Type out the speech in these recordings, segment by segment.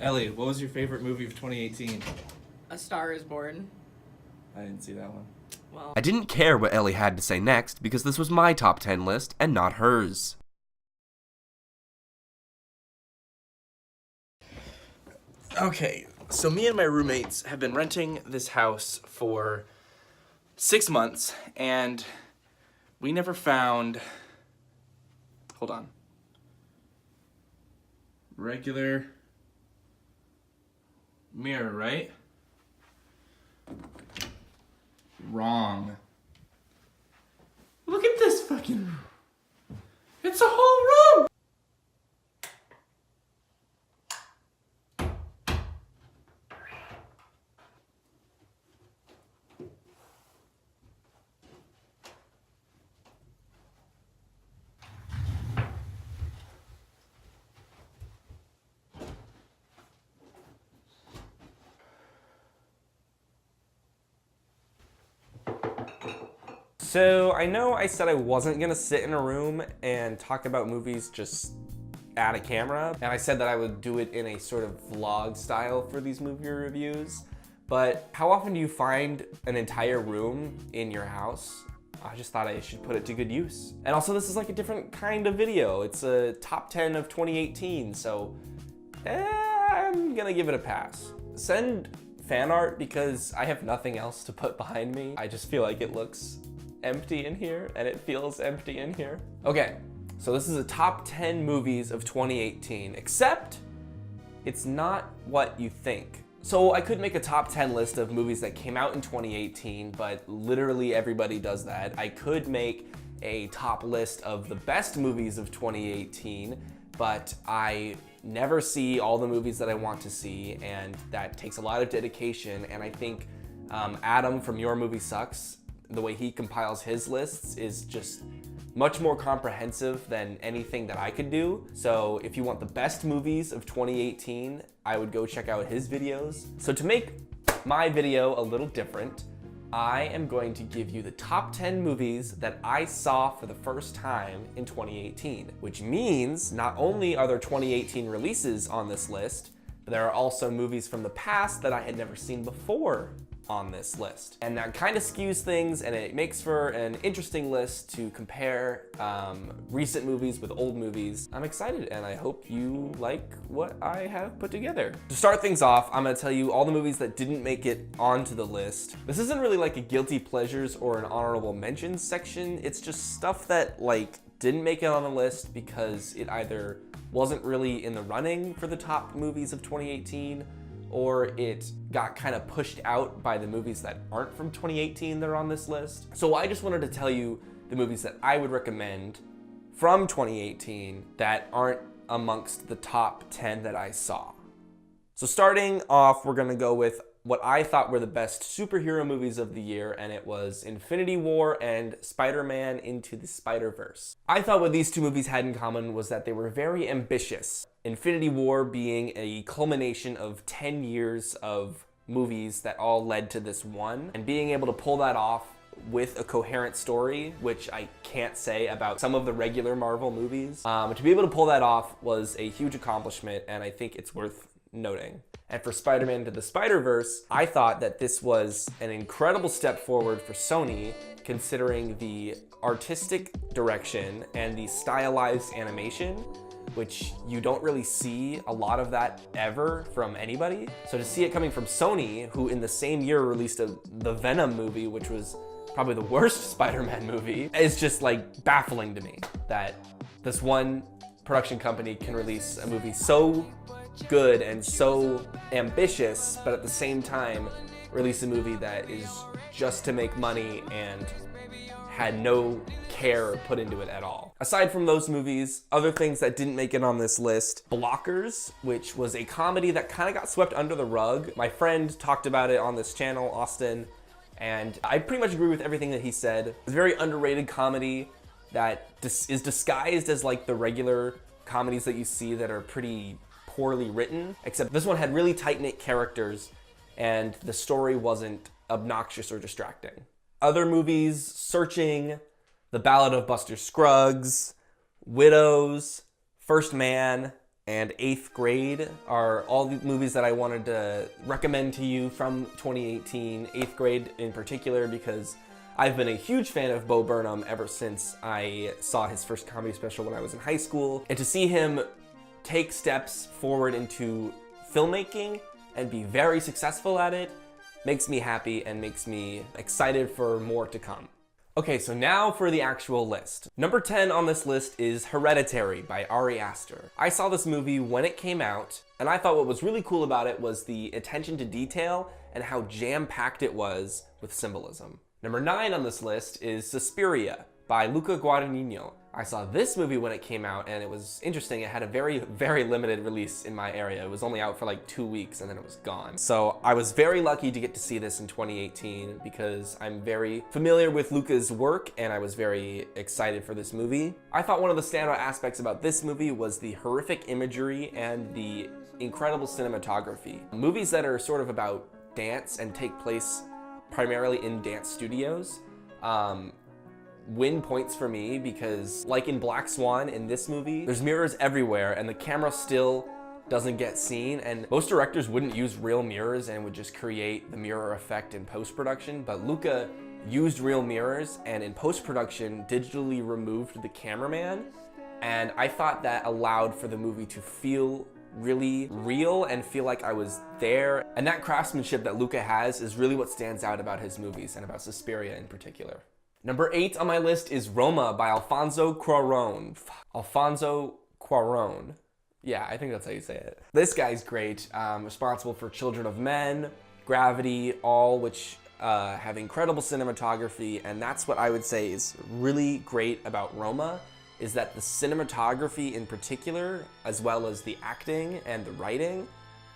Ellie, what was your favorite movie of 2018? A Star is Born. I didn't see that one. Well, I didn't care what Ellie had to say next because this was my top 10 list and not hers. Okay, so me and my roommates have been renting this house for 6 months, and we never found... Hold on. Regular mirror, right? Wrong. Look at this fucking room. It's a whole room! So I know I said I wasn't gonna sit in a room and talk about movies just at a camera, and I said that I would do it in a sort of vlog style for these movie reviews, but how often do you find an entire room in your house? I just thought I should put it to good use. And also this is like a different kind of video. It's a top 10 of 2018, so I'm gonna give it a pass. Send fan art because I have nothing else to put behind me. I just feel like it looks empty in here and it feels empty in here. Okay, so this is a top 10 movies of 2018, except it's not what you think. So I could make a top 10 list of movies that came out in 2018, but literally everybody does that. I could make a top list of the best movies of 2018, but I never see all the movies that I want to see, and that takes a lot of dedication, and I think Adam from Your Movie Sucks, the way he compiles his lists is just much more comprehensive than anything that I could do. So if you want the best movies of 2018, I would go check out his videos. So to make my video a little different, I am going to give you the top 10 movies that I saw for the first time in 2018, which means not only are there 2018 releases on this list, but there are also movies from the past that I had never seen before on this list. And that kind of skews things, and it makes for an interesting list to compare recent movies with old movies. I'm excited, and I hope you like what I have put together. To start things off, I'm gonna tell you all the movies that didn't make it onto the list. This isn't really like a guilty pleasures or an honorable mentions section. It's just stuff that like didn't make it on the list because it either wasn't really in the running for the top movies of 2018, or it got kind of pushed out by the movies that aren't from 2018 that are on this list. So I just wanted to tell you the movies that I would recommend from 2018 that aren't amongst the top 10 that I saw. So starting off, we're gonna go with what I thought were the best superhero movies of the year, and it was Infinity War and Spider-Man Into the Spider-Verse. I thought what these two movies had in common was that they were very ambitious. Infinity War being a culmination of 10 years of movies that all led to this one, and being able to pull that off with a coherent story, which I can't say about some of the regular Marvel movies. To be able to pull that off was a huge accomplishment, and I think it's worth noting. And for Spider-Man Into the Spider-Verse, I thought that this was an incredible step forward for Sony, considering the artistic direction and the stylized animation, which you don't really see a lot of that ever from anybody. So to see it coming from Sony, who in the same year released the Venom movie, which was probably the worst Spider-Man movie, is just like baffling to me that this one production company can release a movie so good and so ambitious, but at the same time release a movie that is just to make money and had no care put into it at all. Aside from those movies, other things that didn't make it on this list, Blockers, which was a comedy that kind of got swept under the rug. My friend talked about it on this channel, Austin, and I pretty much agree with everything that he said. It's a very underrated comedy that is disguised as like the regular comedies that you see that are pretty poorly written, except this one had really tight-knit characters and the story wasn't obnoxious or distracting. Other movies, Searching, The Ballad of Buster Scruggs, Widows, First Man, and 8th Grade are all the movies that I wanted to recommend to you from 2018. 8th Grade in particular because I've been a huge fan of Bo Burnham ever since I saw his first comedy special when I was in high school. And to see him take steps forward into filmmaking and be very successful at it makes me happy and makes me excited for more to come. Okay, so now for the actual list. Number 10 on this list is Hereditary by Ari Aster. I saw this movie when it came out, and I thought what was really cool about it was the attention to detail and how jam-packed it was with symbolism. Number 9 on this list is Suspiria by Luca Guadagnino. I saw this movie when it came out, and it was interesting. It had a very, very limited release in my area. It was only out for like 2 weeks and then it was gone. So I was very lucky to get to see this in 2018 because I'm very familiar with Luca's work and I was very excited for this movie. I thought one of the standout aspects about this movie was the horrific imagery and the incredible cinematography. Movies that are sort of about dance and take place primarily in dance studios win points for me because, like in Black Swan in this movie, there's mirrors everywhere and the camera still doesn't get seen, and most directors wouldn't use real mirrors and would just create the mirror effect in post-production, but Luca used real mirrors and in post-production digitally removed the cameraman, and I thought that allowed for the movie to feel really real and feel like I was there. And that craftsmanship that Luca has is really what stands out about his movies and about Suspiria in particular. Number 8 on my list is Roma by Alfonso Cuarón. Alfonso Cuarón. Yeah, I think that's how you say it. This guy's great, responsible for Children of Men, Gravity, all which have incredible cinematography, and that's what I would say is really great about Roma, is that the cinematography in particular, as well as the acting and the writing,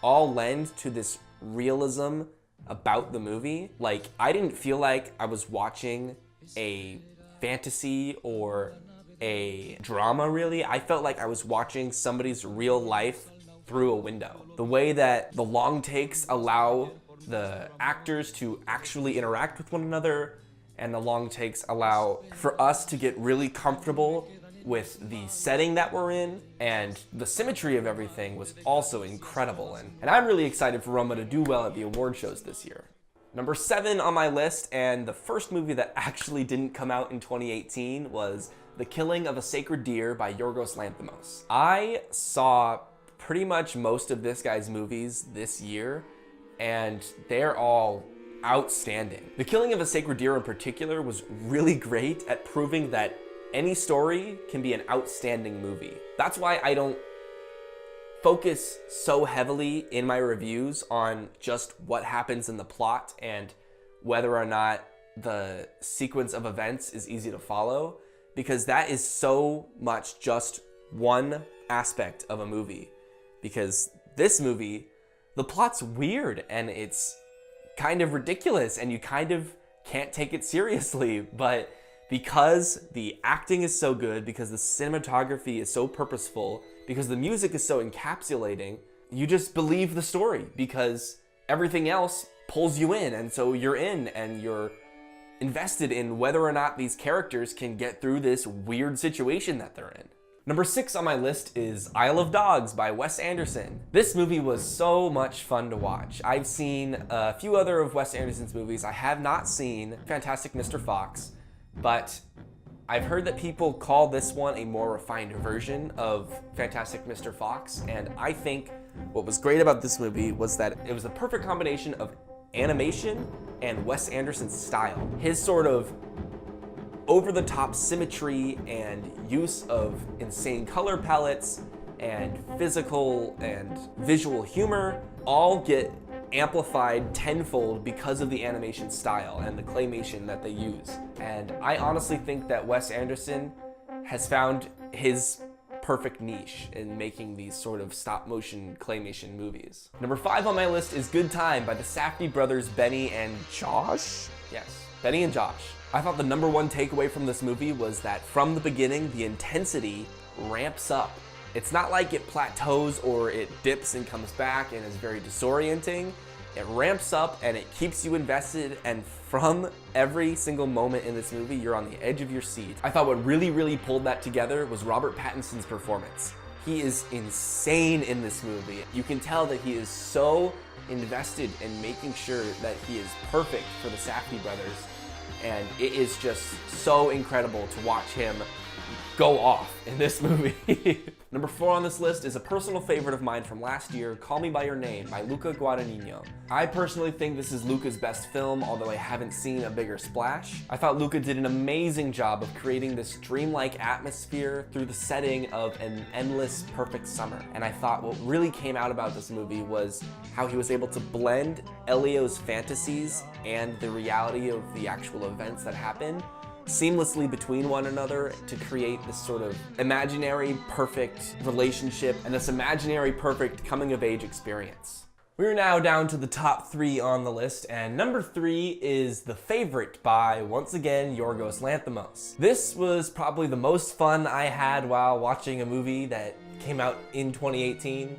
all lend to this realism about the movie. Like, I didn't feel like I was watching a fantasy or a drama, really. I felt like I was watching somebody's real life through a window. The way that the long takes allow the actors to actually interact with one another, and the long takes allow for us to get really comfortable with the setting that we're in, and the symmetry of everything was also incredible. And I'm really excited for Roma to do well at the award shows this year. Number 7 on my list, and the first movie that actually didn't come out in 2018, was The Killing of a Sacred Deer by Yorgos Lanthimos. I saw pretty much most of this guy's movies this year, and they're all outstanding. The Killing of a Sacred Deer in particular was really great at proving that any story can be an outstanding movie. That's why I don't focus so heavily in my reviews on just what happens in the plot and whether or not the sequence of events is easy to follow, because that is so much just one aspect of a movie. Because this movie, the plot's weird and it's kind of ridiculous and you kind of can't take it seriously, but because the acting is so good, because the cinematography is so purposeful, because the music is so encapsulating, you just believe the story because everything else pulls you in, and so you're in and you're invested in whether or not these characters can get through this weird situation that they're in. Number 6 on my list is Isle of Dogs by Wes Anderson. This movie was so much fun to watch. I've seen a few other of Wes Anderson's movies. I have not seen Fantastic Mr. Fox, but I've heard that people call this one a more refined version of Fantastic Mr. Fox, and I think what was great about this movie was that it was a perfect combination of animation and Wes Anderson's style. His sort of over-the-top symmetry and use of insane color palettes and physical and visual humor all get amplified tenfold because of the animation style and the claymation that they use. And I honestly think that Wes Anderson has found his perfect niche in making these sort of stop-motion claymation movies. Number 5 on my list is Good Time by the Safdie brothers, Benny and Josh? Yes, Benny and Josh. I thought the number one takeaway from this movie was that from the beginning, the intensity ramps up. It's not like it plateaus or it dips and comes back and is very disorienting. It ramps up and it keeps you invested, and from every single moment in this movie, you're on the edge of your seat. I thought what really pulled that together was Robert Pattinson's performance. He is insane in this movie. You can tell that he is so invested in making sure that he is perfect for the Safdie brothers, and it is just so incredible to watch him go off in this movie. Number 4 on this list is a personal favorite of mine from last year, Call Me By Your Name by Luca Guadagnino. I personally think this is Luca's best film, although I haven't seen A Bigger Splash. I thought Luca did an amazing job of creating this dreamlike atmosphere through the setting of an endless, perfect summer. And I thought what really came out about this movie was how he was able to blend Elio's fantasies and the reality of the actual events that happen seamlessly between one another to create this sort of imaginary perfect relationship and this imaginary perfect coming of age experience. We're now down to the top 3 on the list, and number 3 is The Favorite by, once again, Yorgos Lanthimos. This was probably the most fun I had while watching a movie that came out in 2018.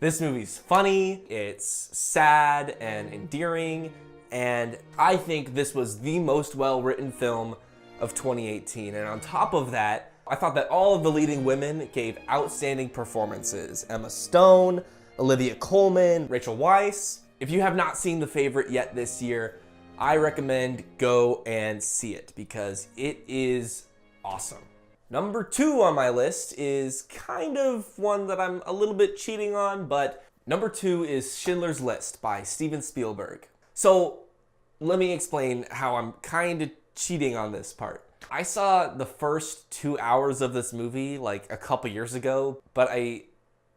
This movie's funny, it's sad and endearing, and I think this was the most well-written film of 2018. And on top of that, I thought that all of the leading women gave outstanding performances. Emma Stone, Olivia Colman, Rachel Weisz. If you have not seen The Favorite yet this year, I recommend go and see it because it is awesome. Number 2 on my list is kind of one that I'm a little bit cheating on, but number 2 is Schindler's List by Steven Spielberg. So let me explain how I'm kind of cheating on this part. I saw the first 2 hours of this movie like a couple years ago, but I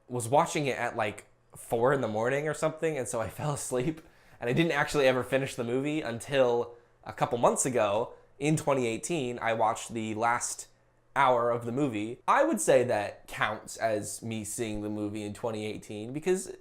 was watching it at like 4 in the morning or something, and so I fell asleep, and I didn't actually ever finish the movie until a couple months ago in 2018. I watched the last hour of the movie. I would say that counts as me seeing the movie in 2018 because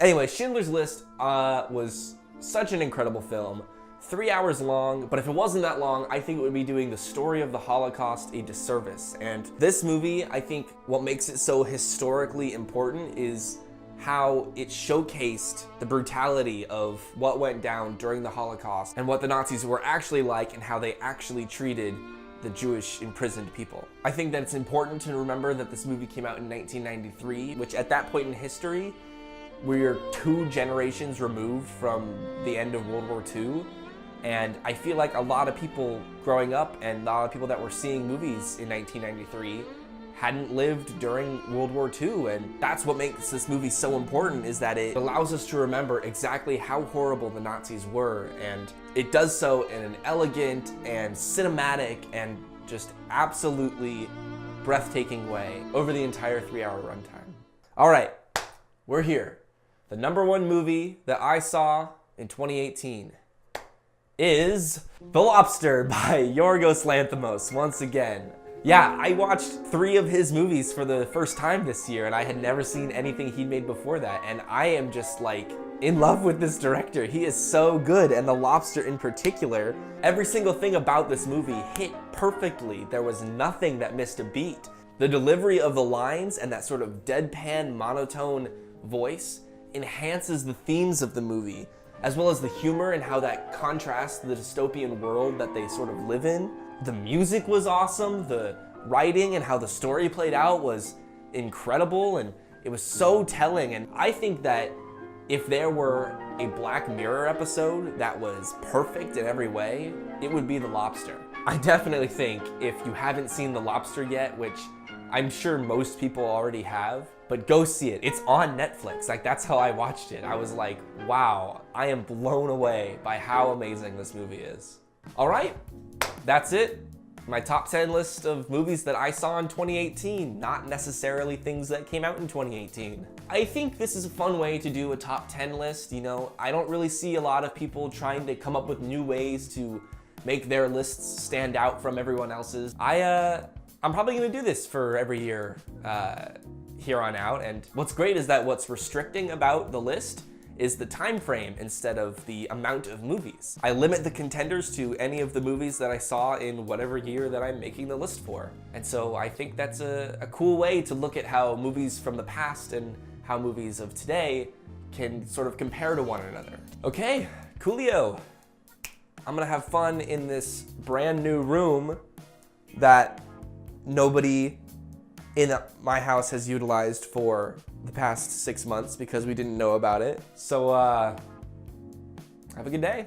anyway, Schindler's List was such an incredible film. 3 hours long, but if it wasn't that long, I think it would be doing the story of the Holocaust a disservice. And this movie, I think what makes it so historically important is how it showcased the brutality of what went down during the Holocaust and what the Nazis were actually like and how they actually treated the Jewish imprisoned people. I think that it's important to remember that this movie came out in 1993, which at that point in history, we're 2 generations removed from the end of World War II. And I feel like a lot of people growing up and a lot of people that were seeing movies in 1993 hadn't lived during World War II. And that's what makes this movie so important, is that it allows us to remember exactly how horrible the Nazis were. And it does so in an elegant and cinematic and just absolutely breathtaking way over the entire 3-hour runtime. All right, we're here. The number 1 movie that I saw in 2018 is The Lobster by Yorgos Lanthimos, once again. Yeah, I watched 3 of his movies for the first time this year, and I had never seen anything he'd made before that, and I am just like in love with this director. He is so good, and The Lobster in particular, every single thing about this movie hit perfectly. There was nothing that missed a beat. The delivery of the lines and that sort of deadpan monotone voice enhances the themes of the movie, as well as the humor and how that contrasts the dystopian world that they sort of live in. The music was awesome, the writing and how the story played out was incredible, and it was so telling. And I think that if there were a Black Mirror episode that was perfect in every way, it would be The Lobster. I definitely think if you haven't seen The Lobster yet, which I'm sure most people already have, but go see it. It's on Netflix. Like, that's how I watched it. I was like, wow, I am blown away by how amazing this movie is. All right, that's it. My top 10 list of movies that I saw in 2018, not necessarily things that came out in 2018. I think this is a fun way to do a top 10 list. You know, I don't really see a lot of people trying to come up with new ways to make their lists stand out from everyone else's. I'm probably gonna do this for every year here on out, and what's great is that what's restricting about the list is the time frame instead of the amount of movies. I limit the contenders to any of the movies that I saw in whatever year that I'm making the list for. And so I think that's a cool way to look at how movies from the past and how movies of today can sort of compare to one another. Okay, coolio. I'm gonna have fun in this brand new room that nobody in my house has utilized for the past 6 months because we didn't know about it. So have a good day.